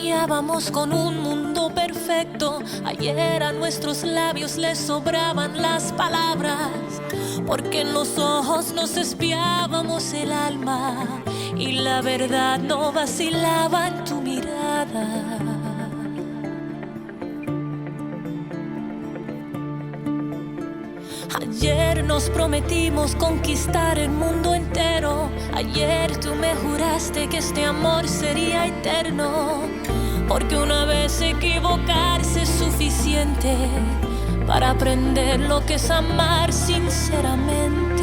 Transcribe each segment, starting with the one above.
Soñábamos con un mundo perfecto. Ayer a nuestros labios les sobraban las palabras, porque en los ojos nos espiábamos el alma y la verdad no vacilaba en tu mirada. Ayer nos prometimos conquistar el mundo entero. Ayer tú me juraste que este amor sería eterno, porque una vez equivocarse es suficiente para aprender lo que es amar sinceramente.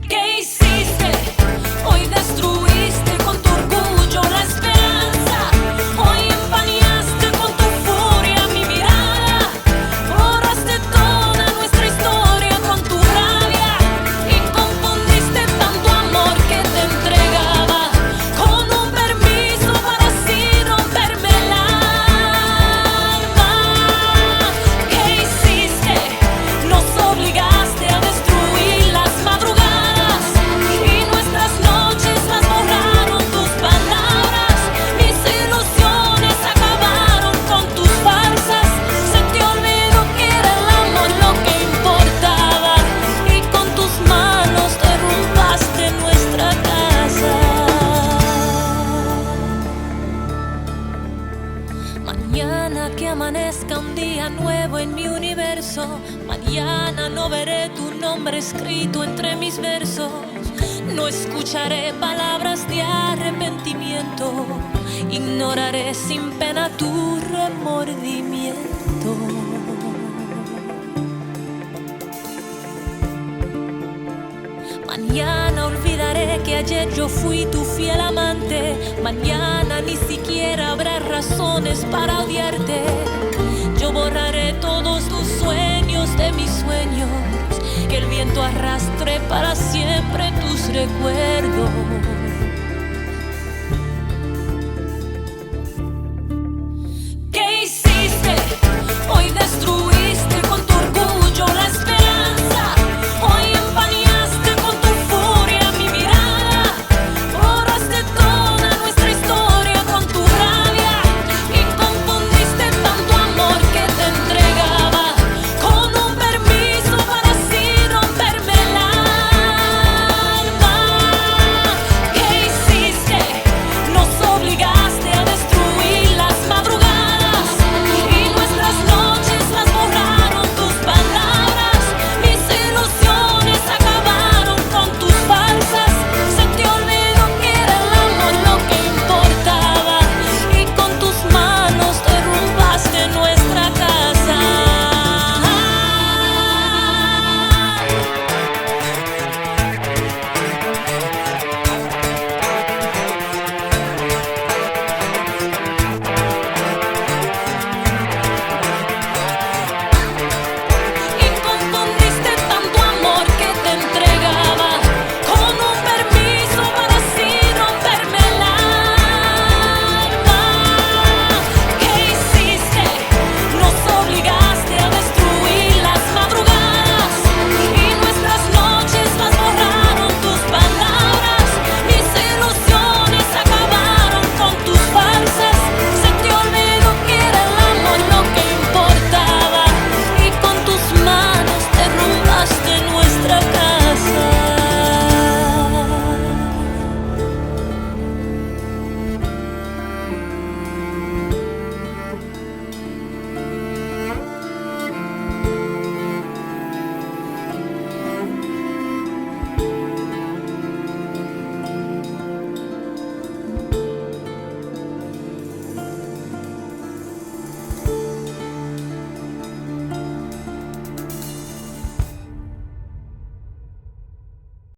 ¿Qué hiciste? Hoy destruiste con tu orgullo la esperanza. Hoy empañaste con tu furia mi mirada. Borraste toda nuestra historia con tu rabia y confundiste tanto amor que te entregaba con un permiso para así romperme el alma. ¿Qué hiciste? Nos obligaste a destruir las madrugadas y nuestras noches las borraron tus palabras. Mis ilusiones acabaron con tus farsas. Se te olvidó que era el amor lo que importaba y con tus manos derrumbaste nuestra casa. Mañana que amanezca un día nuevo en mi universo. Mañana no veré tu nombre escrito entre mis versos. No escucharé palabras de arrepentimiento. Ignoraré sin pena tu remordimiento. Mañana olvidaré que ayer yo fui tu fiel amante. Mañana ni siquiera habrá razones para odiarte. Yo borraré todos tus sueños de mis sueños. Que el viento arrastre para siempre tus recuerdos.